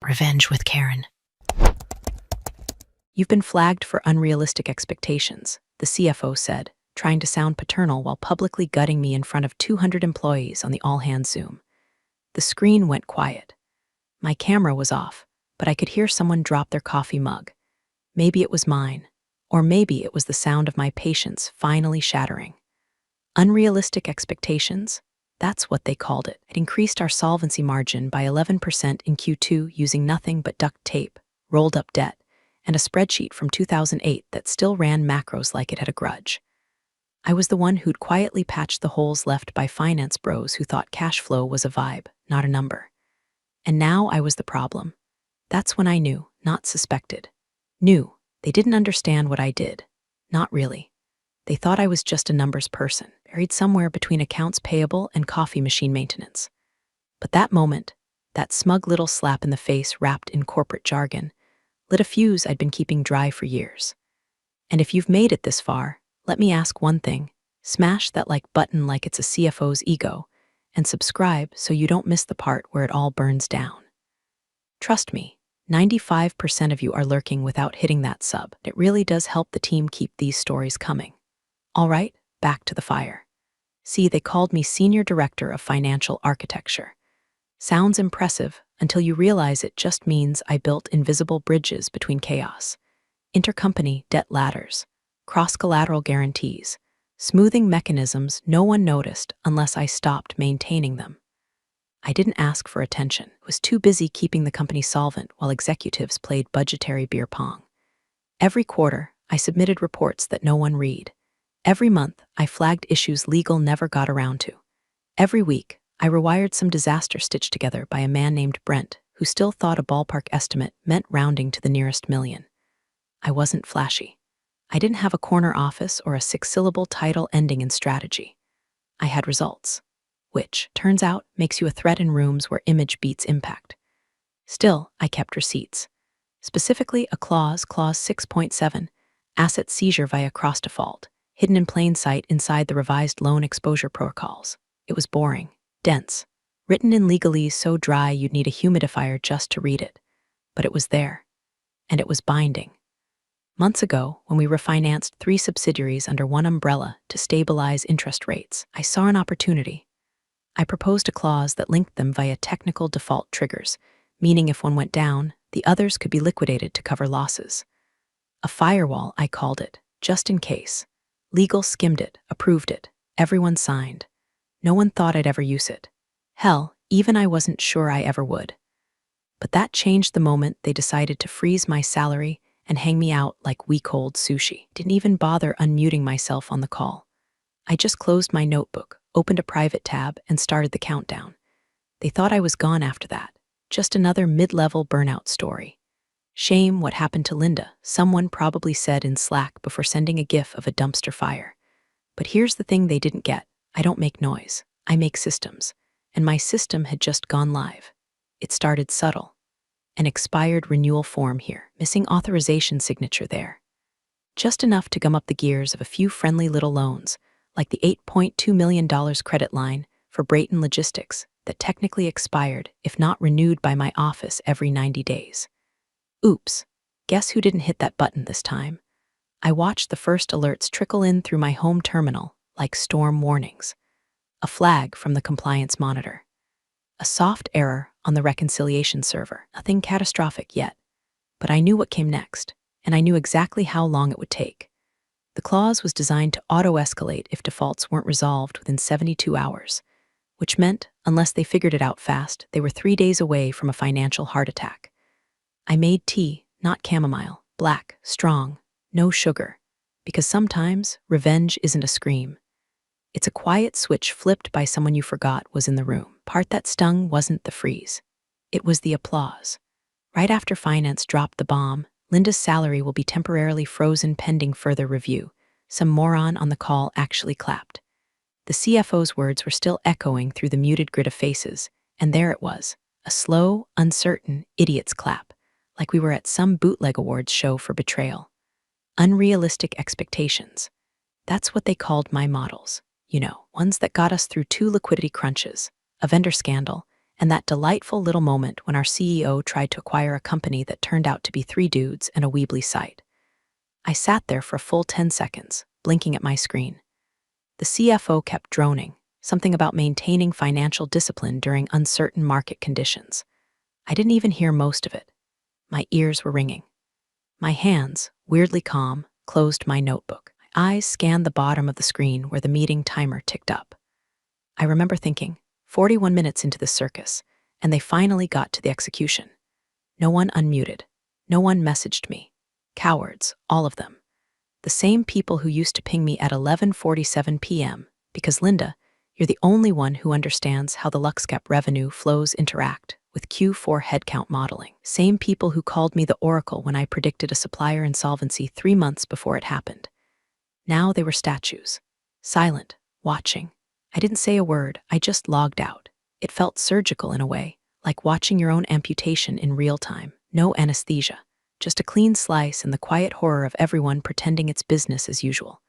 Revenge with Karen. You've been flagged for unrealistic expectations, the CFO said, trying to sound paternal while publicly gutting me in front of 200 employees on the all-hands Zoom. The screen went quiet. My camera was off, but I could hear someone drop their coffee mug. Maybe it was mine, or maybe it was the sound of my patience finally shattering. Unrealistic expectations? That's what they called it. It increased our solvency margin by 11% in Q2 using nothing but duct tape, rolled up debt, and a spreadsheet from 2008 that still ran macros like it had a grudge. I was the one who'd quietly patched the holes left by finance bros who thought cash flow was a vibe, not a number. And now I was the problem. That's when I knew, not suspected. Knew. They didn't understand what I did. Not really. They thought I was just a numbers person, buried somewhere between accounts payable and coffee machine maintenance. But that moment, that smug little slap in the face wrapped in corporate jargon, lit a fuse I'd been keeping dry for years. And if you've made it this far, let me ask one thing. Smash that like button like it's a CFO's ego, and subscribe so you don't miss the part where it all burns down. Trust me, 95% of you are lurking without hitting that sub. It really does help the team keep these stories coming. All right, back to the fire. See, they called me Senior Director of Financial Architecture. Sounds impressive until you realize it just means I built invisible bridges between chaos. Intercompany debt ladders, cross-collateral guarantees, smoothing mechanisms no one noticed unless I stopped maintaining them. I didn't ask for attention, was too busy keeping the company solvent while executives played budgetary beer pong. Every quarter, I submitted reports that no one read. Every month, I flagged issues legal never got around to. Every week, I rewired some disaster stitched together by a man named Brent, who still thought a ballpark estimate meant rounding to the nearest million. I wasn't flashy. I didn't have a corner office or a six-syllable title ending in strategy. I had results, which, turns out, makes you a threat in rooms where image beats impact. Still, I kept receipts. Specifically, a clause 6.7, asset seizure via cross-default, hidden in plain sight inside the revised loan exposure protocols. It was boring, dense, written in legalese so dry you'd need a humidifier just to read it. But it was there, and it was binding. Months ago, when we refinanced 3 subsidiaries under one umbrella to stabilize interest rates, I saw an opportunity. I proposed a clause that linked them via technical default triggers, meaning if one went down, the others could be liquidated to cover losses. A firewall, I called it, just in case. Legal skimmed it, approved it. Everyone signed. No one thought I'd ever use it. Hell, even I wasn't sure I ever would. But that changed the moment they decided to freeze my salary and hang me out like week-old sushi. Didn't even bother unmuting myself on the call. I just closed my notebook, opened a private tab, and started the countdown. They thought I was gone after that. Just another mid-level burnout story. Shame what happened to Linda, someone probably said in Slack before sending a gif of a dumpster fire. But here's the thing they didn't get. I don't make noise. I make systems. And my system had just gone live. It started subtle. An expired renewal form here, missing authorization signature there. Just enough to gum up the gears of a few friendly little loans, like the $8.2 million credit line for Brayton Logistics that technically expired if not renewed by my office every 90 days. Oops, guess who didn't hit that button this time? I watched the first alerts trickle in through my home terminal, like storm warnings. A flag from the compliance monitor. A soft error on the reconciliation server. Nothing catastrophic yet. But I knew what came next, and I knew exactly how long it would take. The clause was designed to auto-escalate if defaults weren't resolved within 72 hours, which meant, unless they figured it out fast, they were 3 days away from a financial heart attack. I made tea, not chamomile, black, strong, no sugar, because sometimes revenge isn't a scream. It's a quiet switch flipped by someone you forgot was in the room. Part that stung wasn't the freeze. It was the applause. Right after finance dropped the bomb, Linda's salary will be temporarily frozen pending further review. Some moron on the call actually clapped. The CFO's words were still echoing through the muted grid of faces, and there it was, a slow, uncertain, idiot's clap, like we were at some bootleg awards show for betrayal. Unrealistic expectations. That's what they called my models. You know, ones that got us through 2 liquidity crunches, a vendor scandal, and that delightful little moment when our CEO tried to acquire a company that turned out to be 3 dudes and a Weebly site. I sat there for a full 10 seconds, blinking at my screen. The CFO kept droning, something about maintaining financial discipline during uncertain market conditions. I didn't even hear most of it. My ears were ringing. My hands, weirdly calm, closed my notebook. My eyes scanned the bottom of the screen where the meeting timer ticked up. I remember thinking, 41 minutes into the circus, and they finally got to the execution. No one unmuted. No one messaged me. Cowards, all of them. The same people who used to ping me at 11:47 p.m. because, Linda, you're the only one who understands how the LuxCap revenue flows interact with Q4 headcount modeling. Same people who called me the oracle when I predicted a supplier insolvency 3 months before it happened. Now they were statues, silent, watching. I didn't say a word, I just logged out. It felt surgical in a way, like watching your own amputation in real time. No anesthesia, just a clean slice and the quiet horror of everyone pretending it's business as usual.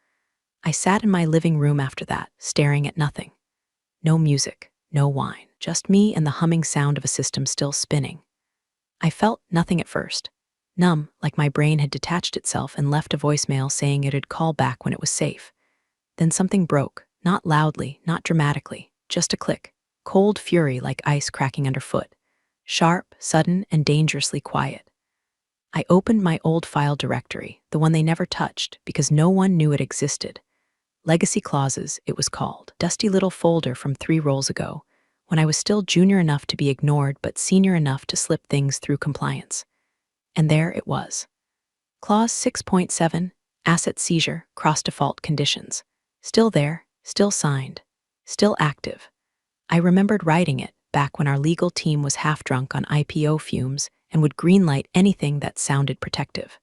I sat in my living room after that, staring at nothing. No music, no wine, just me and the humming sound of a system still spinning. I felt nothing at first. Numb, like my brain had detached itself and left a voicemail saying it'd call back when it was safe. Then something broke, not loudly, not dramatically, just a click. Cold fury like ice cracking underfoot. Sharp, sudden, and dangerously quiet. I opened my old file directory, the one they never touched because no one knew it existed. Legacy Clauses, it was called. Dusty little folder from 3 rolls ago, when I was still junior enough to be ignored but senior enough to slip things through compliance. And there it was. Clause 6.7, Asset Seizure, Cross-Default Conditions. Still there, still signed, still active. I remembered writing it back when our legal team was half-drunk on IPO fumes and would greenlight anything that sounded protective.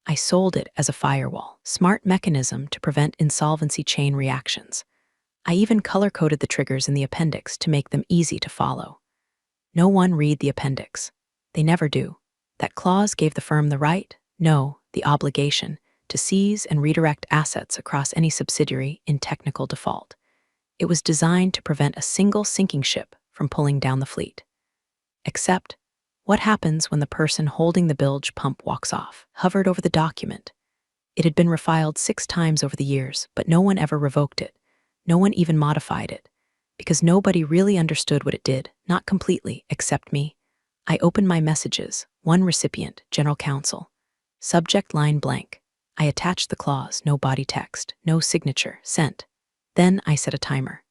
I sold it as a firewall, smart mechanism to prevent insolvency chain reactions. I even color-coded the triggers in the appendix to make them easy to follow. No one read the appendix. They never do. That clause gave the firm the right, no, the obligation, to seize and redirect assets across any subsidiary in technical default. It was designed to prevent a single sinking ship from pulling down the fleet. Except, what happens when the person holding the bilge pump walks off? Hovered over the document. It had been refiled 6 times over the years, but no one ever revoked it. No one even modified it. Because nobody really understood what it did, not completely, except me. I opened my messages, one recipient, General Counsel. Subject line blank. I attached the clause, no body text, no signature, sent. Then I set a timer.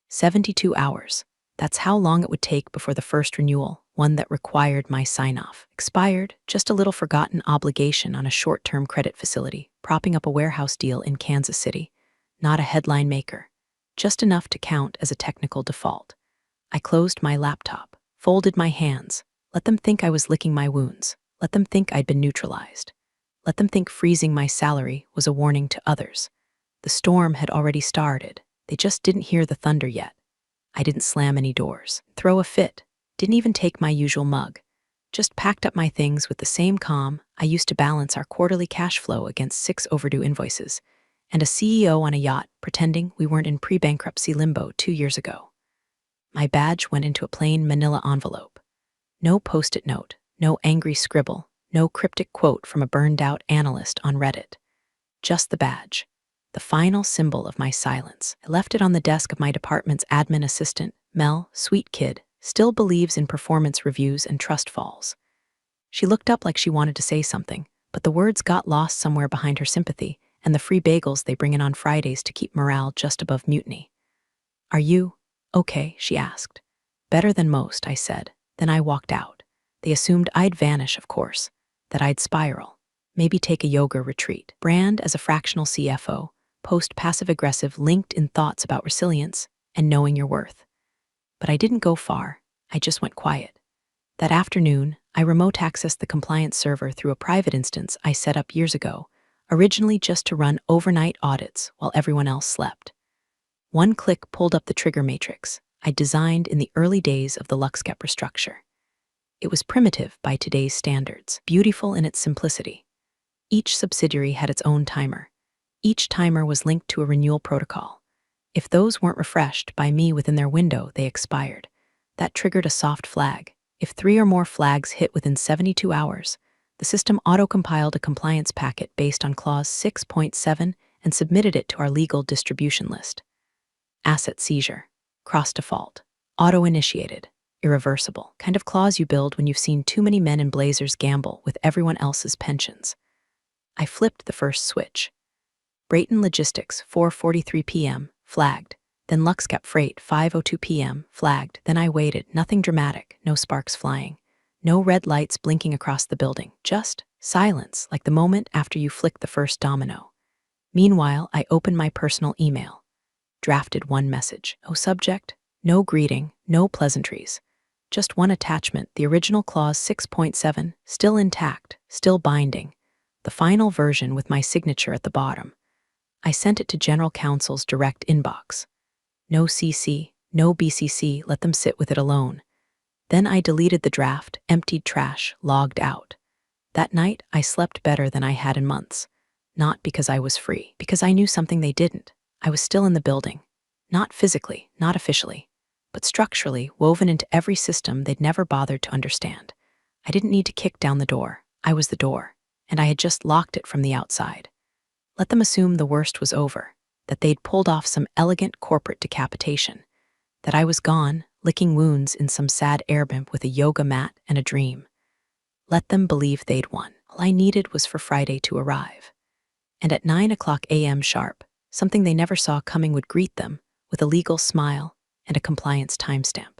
72 hours. That's how long it would take before the first renewal, one that required my sign-off. Expired, just a little forgotten obligation on a short-term credit facility, propping up a warehouse deal in Kansas City. Not a headline maker. Just enough to count as a technical default. I closed my laptop, folded my hands, let them think I was licking my wounds, let them think I'd been neutralized. Let them think freezing my salary was a warning to others. The storm had already started. They just didn't hear the thunder yet. I didn't slam any doors, throw a fit, didn't even take my usual mug. Just packed up my things with the same calm I used to balance our quarterly cash flow against 6 overdue invoices, and a CEO on a yacht pretending we weren't in pre-bankruptcy limbo 2 years ago. My badge went into a plain manila envelope. No post-it note, no angry scribble, no cryptic quote from a burned-out analyst on Reddit. Just the badge. The final symbol of my silence. I left it on the desk of my department's admin assistant. Mel, sweet kid, still believes in performance reviews and trust falls. She looked up like she wanted to say something, but the words got lost somewhere behind her sympathy and the free bagels they bring in on Fridays to keep morale just above mutiny. Are you okay? She asked. Better than most, I said. Then I walked out. They assumed I'd vanish, of course, that I'd spiral, maybe take a yoga retreat, brand as a fractional CFO, post passive-aggressive LinkedIn thoughts about resilience and knowing your worth. But I didn't go far. I just went quiet. That afternoon, I remote accessed the compliance server through a private instance I set up years ago, originally just to run overnight audits while everyone else slept. One click pulled up the trigger matrix I designed in the early days of the LuxCap restructure. It was primitive by today's standards, beautiful in its simplicity. Each subsidiary had its own timer. Each timer was linked to a renewal protocol. If those weren't refreshed by me within their window, they expired. That triggered a soft flag. If 3 or more flags hit within 72 hours, the system auto-compiled a compliance packet based on Clause 6.7 and submitted it to our legal distribution list. Asset seizure, cross-default, auto-initiated, irreversible. Kind of clause you build when you've seen too many men in blazers gamble with everyone else's pensions. I flipped the first switch. Brayton Logistics, 4:43 p.m., flagged. Then Luxcap Freight, 5:02 p.m., flagged. Then I waited. Nothing dramatic, no sparks flying. No red lights blinking across the building. Just silence, like the moment after you flick the first domino. Meanwhile, I opened my personal email. Drafted one message. No subject, no greeting, no pleasantries. Just one attachment, the original Clause 6.7, still intact, still binding. The final version with my signature at the bottom. I sent it to General Counsel's direct inbox. No CC, no BCC, let them sit with it alone. Then I deleted the draft, emptied trash, logged out. That night, I slept better than I had in months. Not because I was free, because I knew something they didn't. I was still in the building. Not physically, not officially, but structurally woven into every system they'd never bothered to understand. I didn't need to kick down the door. I was the door, and I had just locked it from the outside. Let them assume the worst was over, that they'd pulled off some elegant corporate decapitation, that I was gone, licking wounds in some sad airbimp with a yoga mat and a dream. Let them believe they'd won. All I needed was for Friday to arrive. And at 9:00 a.m. sharp, something they never saw coming would greet them with a legal smile and a compliance timestamp.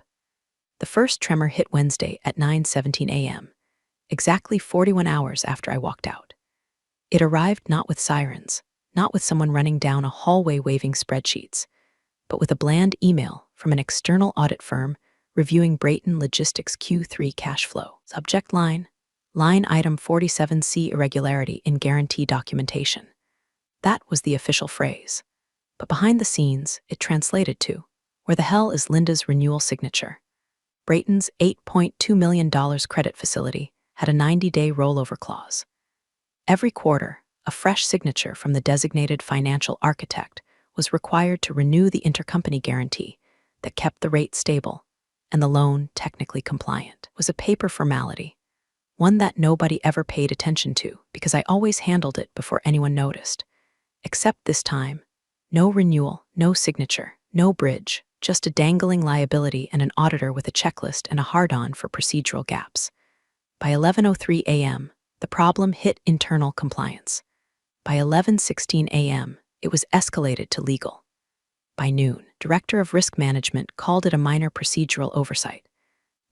The first tremor hit Wednesday at 9:17 a.m., exactly 41 hours after I walked out. It arrived not with sirens, not with someone running down a hallway waving spreadsheets, but with a bland email from an external audit firm reviewing Brayton Logistics Q3 cash flow. Subject line item 47C irregularity in guarantee documentation. That was the official phrase. But behind the scenes, it translated to, where the hell is Linda's renewal signature? Brayton's $8.2 million credit facility had a 90-day rollover clause. Every quarter, a fresh signature from the designated financial architect was required to renew the intercompany guarantee that kept the rate stable and the loan technically compliant. It was a paper formality, one that nobody ever paid attention to because I always handled it before anyone noticed. Except this time, no renewal, no signature, no bridge, just a dangling liability and an auditor with a checklist and a hard-on for procedural gaps. By 11:03 a.m., the problem hit internal compliance. By 11:16 a.m., it was escalated to legal. By noon, Director of Risk Management called it a minor procedural oversight.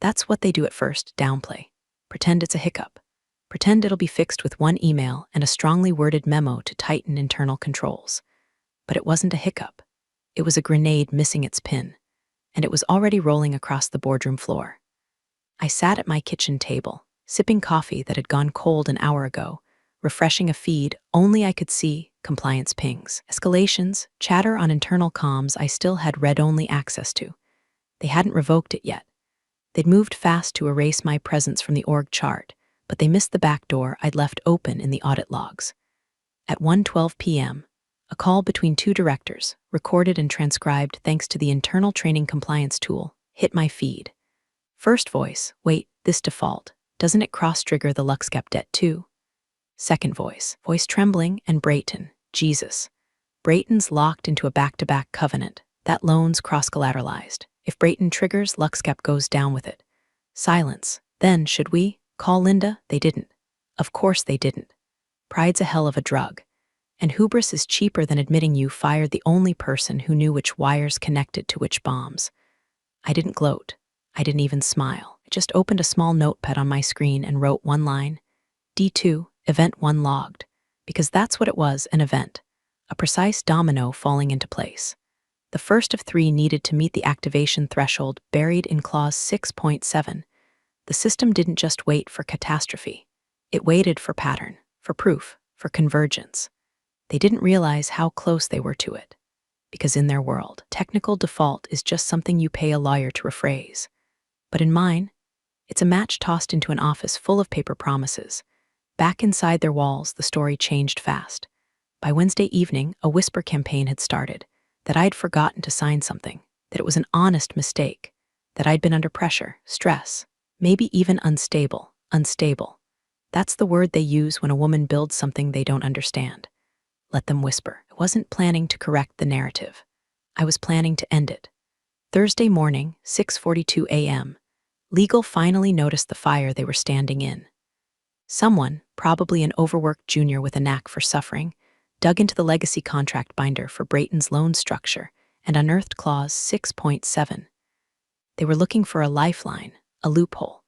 That's what they do at first, downplay. Pretend it's a hiccup. Pretend it'll be fixed with one email and a strongly worded memo to tighten internal controls. But it wasn't a hiccup. It was a grenade missing its pin, and it was already rolling across the boardroom floor. I sat at my kitchen table, sipping coffee that had gone cold an hour ago, refreshing a feed only I could see, compliance pings, escalations, chatter on internal comms I still had read-only access to. They hadn't revoked it yet. They'd moved fast to erase my presence from the org chart, but they missed the back door I'd left open in the audit logs. At 1:12 p.m., a call between two directors, recorded and transcribed thanks to the internal training compliance tool, hit my feed. First voice, wait, this default, doesn't it cross-trigger the Luxcap debt too? Second voice trembling and Brayton, Jesus. Brayton's locked into a back-to-back covenant. That loan's cross-collateralized. If Brayton triggers, Luxcap goes down with it. Silence. Then, should we call Linda? They didn't. Of course they didn't. Pride's a hell of a drug. And hubris is cheaper than admitting you fired the only person who knew which wires connected to which bombs. I didn't gloat. I didn't even smile. I just opened a small notepad on my screen and wrote one line. D2, event 1 logged. Because that's what it was, an event. A precise domino falling into place. The first of 3 needed to meet the activation threshold buried in Clause 6.7. The system didn't just wait for catastrophe. It waited for pattern, for proof, for convergence. They didn't realize how close they were to it. Because in their world, technical default is just something you pay a lawyer to rephrase. But in mine, it's a match tossed into an office full of paper promises. Back inside their walls, the story changed fast. By Wednesday evening, a whisper campaign had started, that I'd forgotten to sign something, that it was an honest mistake, that I'd been under pressure, stress, maybe even unstable. Unstable. That's the word they use when a woman builds something they don't understand. Let them whisper. I wasn't planning to correct the narrative. I was planning to end it. Thursday morning, 6:42 a.m., legal finally noticed the fire they were standing in. Someone, probably an overworked junior with a knack for suffering, dug into the legacy contract binder for Brayton's loan structure and unearthed Clause 6.7. They were looking for a lifeline, a loophole,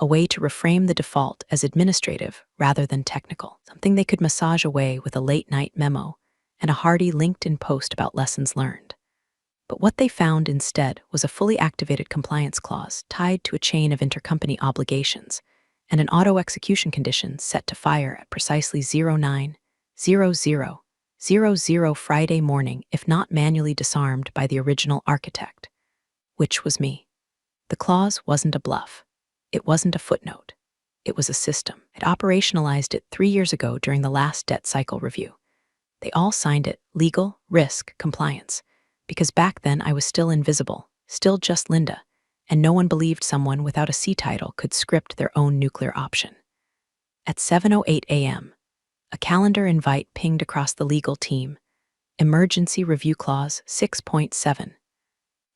a way to reframe the default as administrative rather than technical, something they could massage away with a late-night memo and a hearty LinkedIn post about lessons learned. But what they found instead was a fully activated compliance clause tied to a chain of intercompany obligations and an auto-execution condition set to fire at precisely 09:00:00 Friday morning if not manually disarmed by the original architect, which was me. The clause wasn't a bluff. It wasn't a footnote. It was a system. I'd operationalized it 3 years ago during the last debt cycle review. They all signed it, legal, risk, compliance, because back then I was still invisible, still just Linda, and no one believed someone without a C title could script their own nuclear option. At 7:08 a.m., a calendar invite pinged across the legal team. Emergency Review Clause 6.7.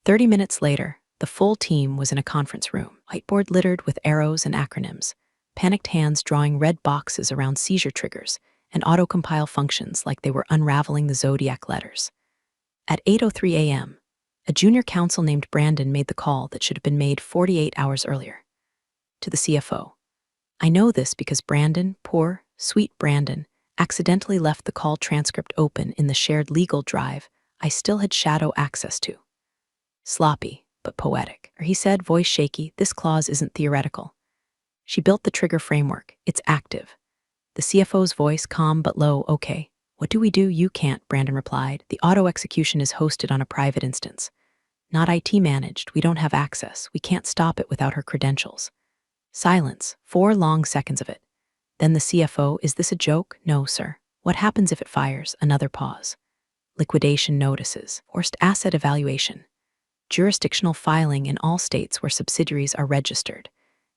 30 minutes later, the full team was in a conference room, whiteboard littered with arrows and acronyms, panicked hands drawing red boxes around seizure triggers, and auto-compile functions like they were unraveling the zodiac letters. At 8:03 a.m., a junior counsel named Brandon made the call that should have been made 48 hours earlier. To the CFO. I know this because Brandon, poor, sweet Brandon, accidentally left the call transcript open in the shared legal drive I still had shadow access to. Sloppy, but poetic. Or he said, voice shaky, this clause isn't theoretical. She built the trigger framework. It's active. The CFO's voice, calm but low, okay. What do we do? You can't, Brandon replied. The auto-execution is hosted on a private instance. Not IT managed. We don't have access. We can't stop it without her credentials. Silence. 4 long seconds of it. Then the CFO, is this a joke? No, sir. What happens if it fires? Another pause. Liquidation notices. Forced asset evaluation. Jurisdictional filing in all states where subsidiaries are registered.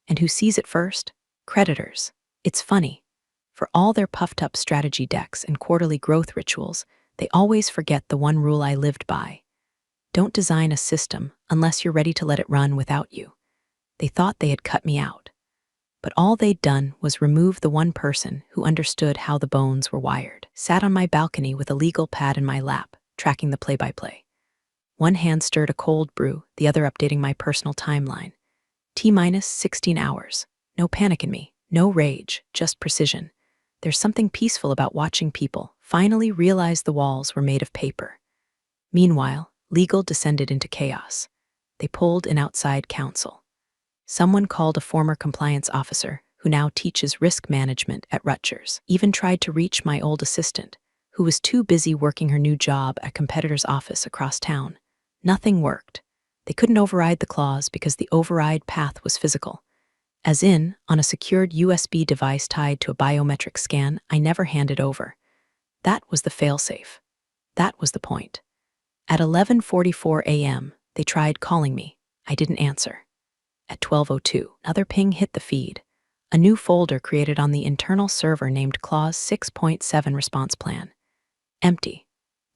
And who sees it first? Creditors. It's funny. For all their puffed-up strategy decks and quarterly growth rituals, they always forget the one rule I lived by. Don't design a system unless you're ready to let it run without you. They thought they had cut me out. But all they'd done was remove the one person who understood how the bones were wired. Sat on my balcony with a legal pad in my lap, tracking the play-by-play. One hand stirred a cold brew, the other updating my personal timeline. T-minus 16 hours. No panic in me, no rage, just precision. There's something peaceful about watching people finally realize the walls were made of paper. Meanwhile, legal descended into chaos. They pulled in outside counsel. Someone called a former compliance officer who now teaches risk management at Rutgers, even tried to reach my old assistant, who was too busy working her new job at a competitor's office across town. Nothing worked. They couldn't override the clause because the override path was physical. As in, on a secured USB device tied to a biometric scan I never handed over. That was the failsafe. That was the point. At 11:44 a.m., they tried calling me. I didn't answer. At 12:02, another ping hit the feed. A new folder created on the internal server named Clause 6.7 Response Plan. Empty.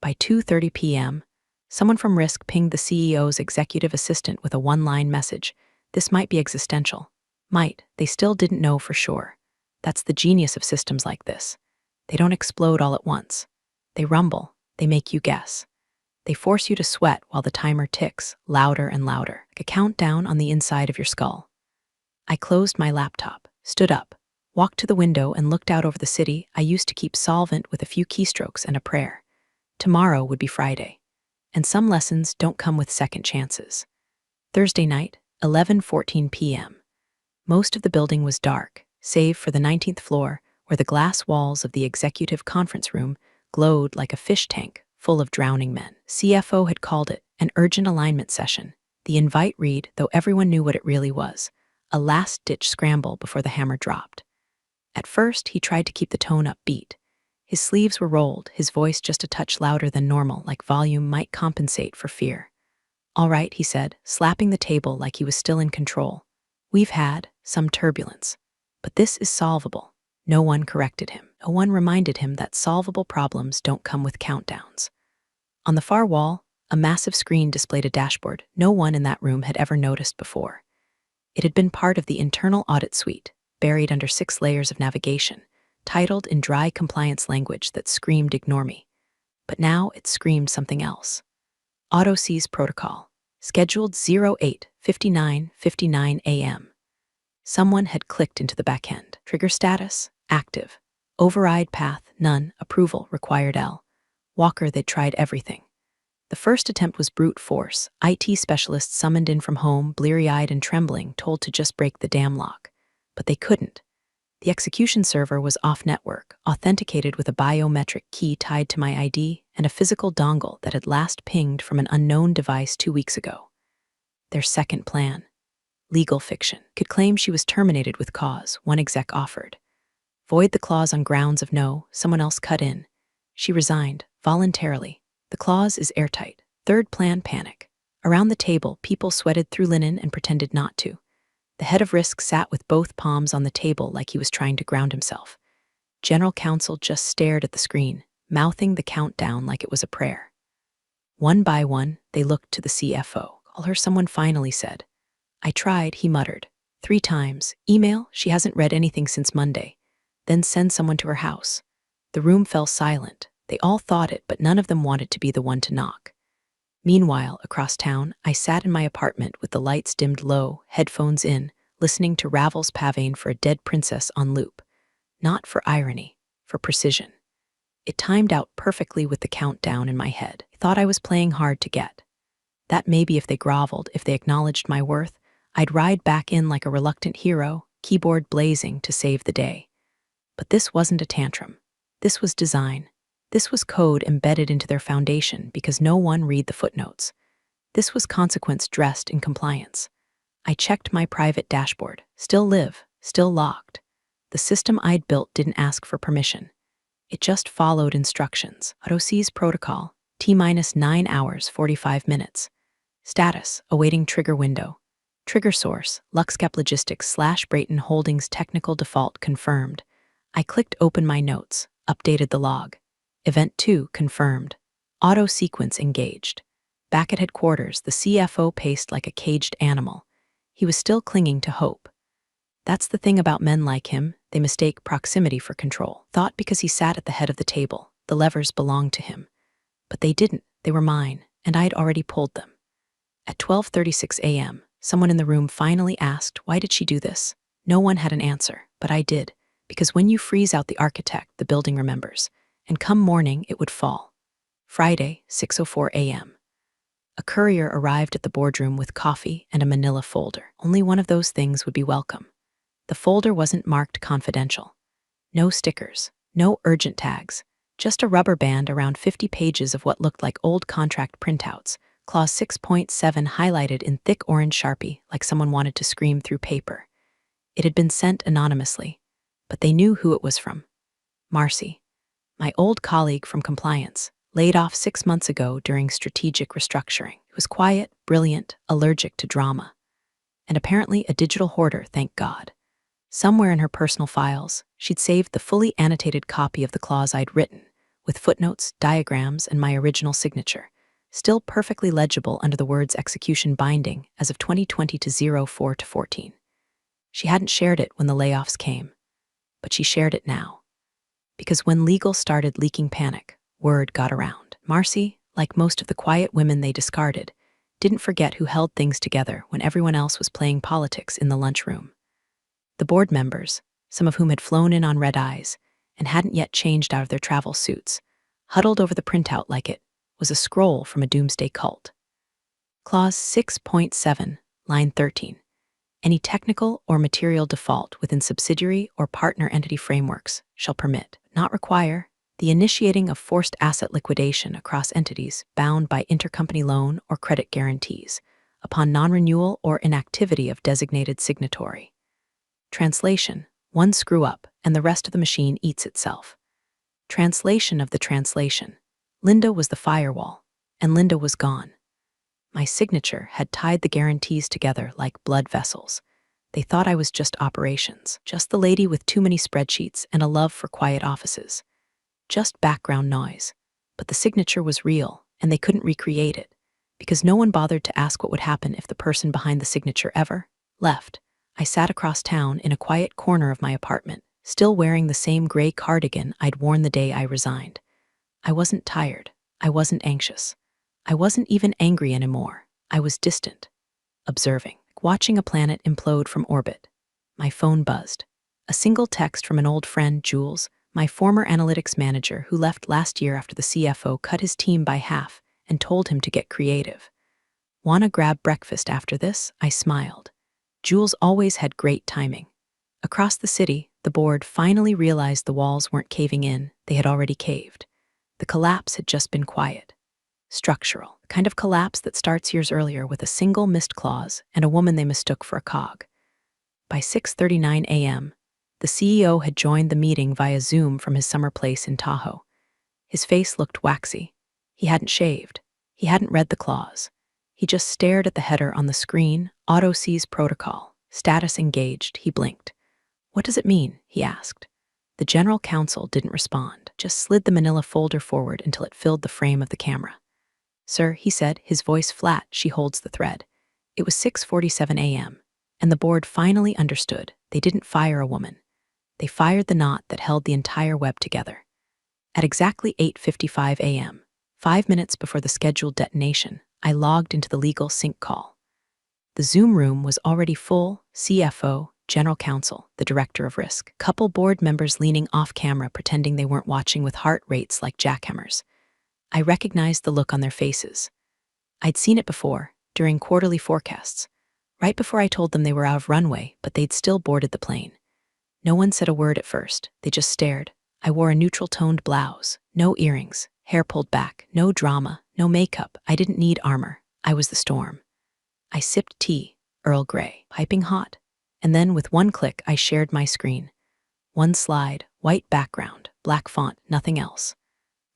By 2:30 p.m., someone from Risk pinged the CEO's executive assistant with a one-line message. This might be existential. Might. They still didn't know for sure. That's the genius of systems like this. They don't explode all at once. They rumble. They make you guess. They force you to sweat while the timer ticks, louder and louder, like a countdown on the inside of your skull. I closed my laptop, stood up, walked to the window and looked out over the city I used to keep solvent with a few keystrokes and a prayer. Tomorrow would be Friday. And some lessons don't come with second chances. Thursday night, 11:14 p.m. Most of the building was dark, save for the 19th floor, where the glass walls of the executive conference room glowed like a fish tank full of drowning men. CFO had called it an urgent alignment session. The invite read, though everyone knew what it really was, a last-ditch scramble before the hammer dropped. At first, he tried to keep the tone upbeat. His sleeves were rolled, his voice just a touch louder than normal, like volume might compensate for fear. All right, he said, slapping the table like he was still in control. We've had some turbulence, but this is solvable. No one corrected him. No one reminded him that solvable problems don't come with countdowns. On the far wall, a massive screen displayed a dashboard no one in that room had ever noticed before. It had been part of the internal audit suite, buried under 6 layers of navigation, titled in dry compliance language that screamed "Ignore me." But now it screamed something else. Auto Seize Protocol, scheduled 08:59:59 a.m. Someone had clicked into the backend. Trigger status, active. Override path, none. Approval, required L. Walker, they'd tried everything. The first attempt was brute force. IT specialists summoned in from home, bleary-eyed and trembling, told to just break the damn lock. But they couldn't. The execution server was off-network, authenticated with a biometric key tied to my ID and a physical dongle that had last pinged from an unknown device 2 weeks ago. Their second plan, legal fiction, could claim she was terminated with cause, one exec offered. Void the clause on grounds of no, someone else cut in. She resigned, voluntarily. The clause is airtight. Third plan, panic. Around the table, people sweated through linen and pretended not to. The head of risk sat with both palms on the table like he was trying to ground himself. General counsel just stared at the screen, mouthing the countdown like it was a prayer. One by one, they looked to the CFO. Call her, someone finally said. I tried, he muttered. 3 times. Email, she hasn't read anything since Monday. Then send someone to her house. The room fell silent. They all thought it, but none of them wanted to be the one to knock. Meanwhile, across town, I sat in my apartment with the lights dimmed low, headphones in, listening to Ravel's Pavane for a Dead Princess on loop. Not for irony, for precision. It timed out perfectly with the countdown in my head. I thought I was playing hard to get. That maybe if they groveled, if they acknowledged my worth, I'd ride back in like a reluctant hero, keyboard blazing to save the day. But this wasn't a tantrum. This was design. This was code embedded into their foundation because no one read the footnotes. This was consequence dressed in compliance. I checked my private dashboard. Still live, still locked. The system I'd built didn't ask for permission. It just followed instructions. Auto Seize Protocol, T-9 hours, 45 minutes. Status, awaiting trigger window. Trigger source, Luxcap Logistics / Brayton Holdings technical default confirmed. I clicked open my notes, updated the log. Event 2 confirmed. Auto sequence engaged. Back at headquarters, the CFO paced like a caged animal. He was still clinging to hope. That's the thing about men like him, they mistake proximity for control. Thought because he sat at the head of the table, the levers belonged to him. But they didn't, they were mine, and I'd already pulled them. At 12:36 a.m., someone in the room finally asked, why did she do this? No one had an answer, but I did, because when you freeze out the architect, the building remembers. And come morning, it would fall. Friday, 6:04 a.m. A courier arrived at the boardroom with coffee and a manila folder. Only one of those things would be welcome. The folder wasn't marked confidential. No stickers, no urgent tags, just a rubber band around 50 pages of what looked like old contract printouts, clause 6.7 highlighted in thick orange Sharpie like someone wanted to scream through paper. It had been sent anonymously, but they knew who it was from. Marcy. My old colleague from compliance, laid off 6 months ago during strategic restructuring. He was quiet, brilliant, allergic to drama. And apparently a digital hoarder, thank God. Somewhere in her personal files, she'd saved the fully annotated copy of the clause I'd written, with footnotes, diagrams, and my original signature, still perfectly legible under the words execution binding as of 2020-04-14. She hadn't shared it when the layoffs came, but she shared it now. Because when legal started leaking panic, word got around. Marcy, like most of the quiet women they discarded, didn't forget who held things together when everyone else was playing politics in the lunchroom. The board members, some of whom had flown in on red eyes and hadn't yet changed out of their travel suits, huddled over the printout like it was a scroll from a doomsday cult. Clause 6.7, line 13. Any technical or material default within subsidiary or partner entity frameworks shall permit, not require, the initiating of forced asset liquidation across entities bound by intercompany loan or credit guarantees upon non-renewal or inactivity of designated signatory. Translation: one screw-up and the rest of the machine eats itself. Translation of the translation: Linda was the firewall, and Linda was gone. My signature had tied the guarantees together like blood vessels. They thought I was just operations, just the lady with too many spreadsheets and a love for quiet offices. Just background noise. But the signature was real, and they couldn't recreate it, because no one bothered to ask what would happen if the person behind the signature ever left. I sat across town in a quiet corner of my apartment, still wearing the same gray cardigan I'd worn the day I resigned. I wasn't tired. I wasn't anxious. I wasn't even angry anymore. I was distant, observing, watching a planet implode from orbit. My phone buzzed. A single text from an old friend, Jules, my former analytics manager who left last year after the CFO cut his team by half and told him to get creative. "Wanna grab breakfast after this?" I smiled. Jules always had great timing. Across the city, the board finally realized the walls weren't caving in, they had already caved. The collapse had just been quiet. Structural, the kind of collapse that starts years earlier with a single missed clause and a woman they mistook for a cog. By 6:39 a.m., the CEO had joined the meeting via Zoom from his summer place in Tahoe. His face looked waxy. He hadn't shaved. He hadn't read the clause. He just stared at the header on the screen, Auto Seize Protocol, status engaged. He blinked. "What does it mean?" he asked. The general counsel didn't respond, just slid the manila folder forward until it filled the frame of the camera. "Sir," he said, his voice flat, "she holds the thread." It was 6:47 a.m., and the board finally understood. They didn't fire a woman. They fired the knot that held the entire web together. At exactly 8:55 a.m., 5 minutes before the scheduled detonation, I logged into the legal sync call. The Zoom room was already full: CFO, General Counsel, the Director of Risk, couple board members leaning off camera pretending they weren't watching with heart rates like jackhammers. I recognized the look on their faces. I'd seen it before, during quarterly forecasts, right before I told them they were out of runway, but they'd still boarded the plane. No one said a word at first, they just stared. I wore a neutral-toned blouse, no earrings, hair pulled back, no drama, no makeup. I didn't need armor. I was the storm. I sipped tea, Earl Grey, piping hot, and then with one click I shared my screen. One slide, white background, black font, nothing else.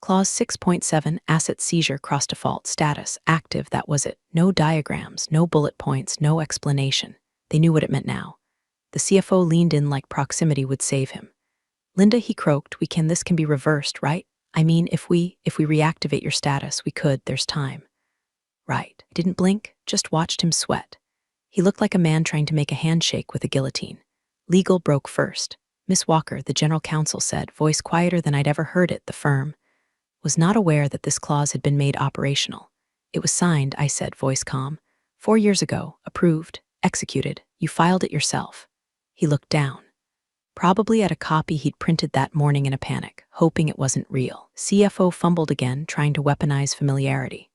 Clause 6.7, asset seizure cross-default status, active, that was it. No diagrams, no bullet points, no explanation. They knew what it meant now. The CFO leaned in like proximity would save him. "Linda," he croaked, this can be reversed, right? I mean, if we reactivate your status, we could, there's time." Right. I didn't blink, just watched him sweat. He looked like a man trying to make a handshake with a guillotine. Legal broke first. "Miss Walker," the general counsel said, voice quieter than I'd ever heard it, "the firm was not aware that this clause had been made operational. It was signed," I said, voice calm, "4 years ago, approved, executed. You filed it yourself." He looked down. Probably at a copy he'd printed that morning in a panic, hoping it wasn't real. CFO fumbled again, trying to weaponize familiarity.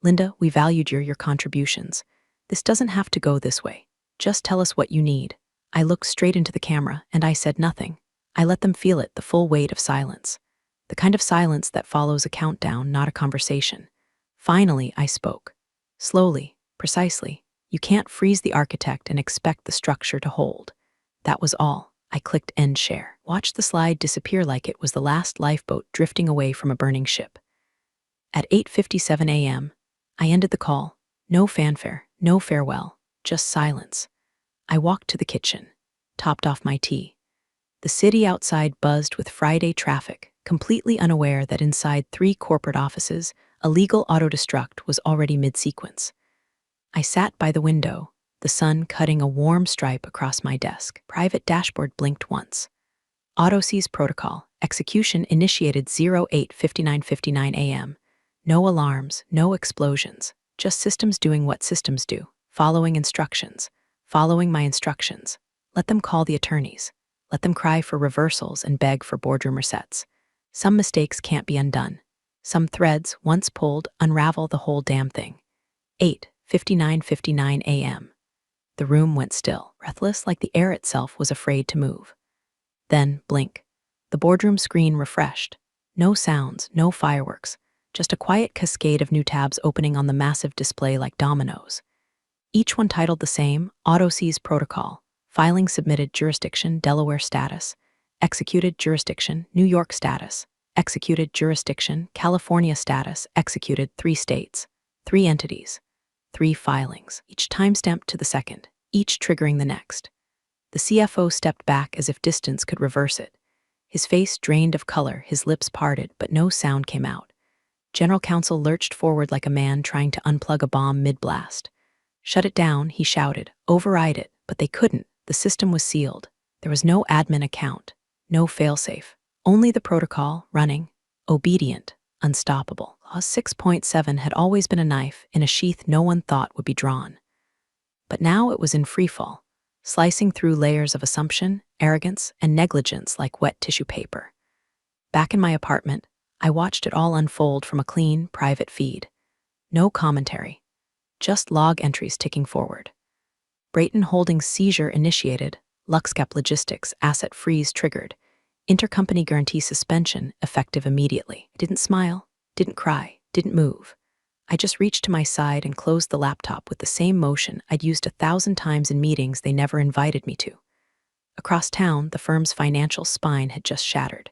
"Linda, we valued your contributions. This doesn't have to go this way. Just tell us what you need." I looked straight into the camera, and I said nothing. I let them feel it, the full weight of silence. The kind of silence that follows a countdown, not a conversation. Finally, I spoke. Slowly, precisely. "You can't freeze the architect and expect the structure to hold." That was all. I clicked end share. Watched the slide disappear like it was the last lifeboat drifting away from a burning ship. At 8:57 a.m., I ended the call. No fanfare, no farewell, just silence. I walked to the kitchen, topped off my tea. The city outside buzzed with Friday traffic, completely unaware that inside 3 corporate offices, a legal auto-destruct was already mid-sequence. I sat by the window, the sun cutting a warm stripe across my desk. Private dashboard blinked once. Auto Seize Protocol, execution initiated 08:59:59 a.m. No alarms, no explosions, just systems doing what systems do, following instructions, following my instructions. Let them call the attorneys. Let them cry for reversals and beg for boardroom resets. Some mistakes can't be undone. Some threads, once pulled, unravel the whole damn thing. 8:59:59 a.m. The room went still, breathless, like the air itself was afraid to move. Then, blink. The boardroom screen refreshed. No sounds, no fireworks, just a quiet cascade of new tabs opening on the massive display like dominoes. Each one titled the same: Auto Seize Protocol, filing submitted, jurisdiction, Delaware status, executed, jurisdiction, New York status, executed, jurisdiction, California status, executed, 3 states, 3 entities. 3 filings, each timestamped to the second, each triggering the next. The CFO stepped back as if distance could reverse it. His face drained of color, his lips parted, but no sound came out. General Counsel lurched forward like a man trying to unplug a bomb mid-blast. "Shut it down," he shouted. "Override it." But they couldn't. The system was sealed. There was no admin account, no failsafe. Only the protocol, running, obedient, unstoppable. Clause 6.7 had always been a knife in a sheath no one thought would be drawn. But now it was in freefall, slicing through layers of assumption, arrogance, and negligence like wet tissue paper. Back in my apartment, I watched it all unfold from a clean, private feed. No commentary, just log entries ticking forward. Brayton Holdings seizure initiated, Luxcap Logistics asset freeze triggered, intercompany guarantee suspension effective immediately. I didn't smile, didn't cry, didn't move. I just reached to my side and closed the laptop with the same motion I'd used 1,000 times in meetings they never invited me to. Across town, the firm's financial spine had just shattered.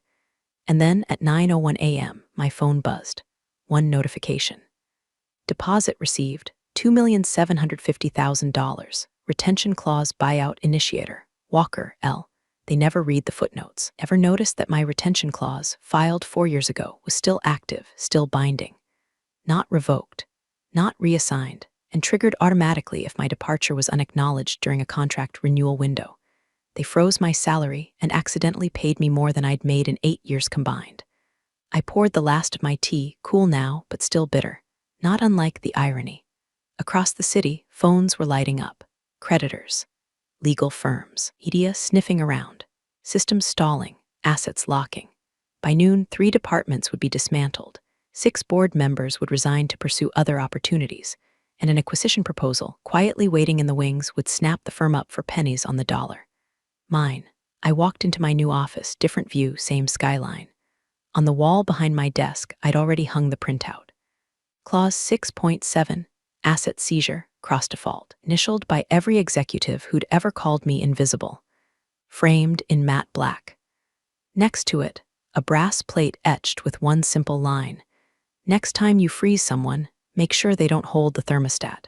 And then at 9:01 a.m., my phone buzzed. One notification. Deposit received, $2,750,000. Retention clause buyout initiator, Walker, L. They never read the footnotes. Ever noticed that my retention clause, filed 4 years ago, was still active, still binding? Not revoked, not reassigned, and triggered automatically if my departure was unacknowledged during a contract renewal window. They froze my salary and accidentally paid me more than I'd made in 8 years combined. I poured the last of my tea, cool now, but still bitter, not unlike the irony. Across the city, phones were lighting up. Creditors, legal firms, media sniffing around, systems stalling, assets locking. By noon, 3 departments would be dismantled, 6 board members would resign to pursue other opportunities, and an acquisition proposal, quietly waiting in the wings, would snap the firm up for pennies on the dollar. Mine. I walked into my new office, different view, same skyline. On the wall behind my desk, I'd already hung the printout. Clause 6.7, asset seizure, cross default, initialed by every executive who'd ever called me invisible. Framed in matte black. Next to it, a brass plate etched with one simple line. Next time you freeze someone, make sure they don't hold the thermostat.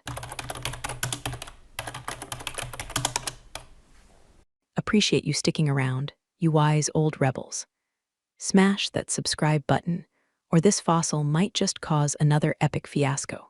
Appreciate you sticking around, you wise old rebels. Smash that subscribe button, or this fossil might just cause another epic fiasco.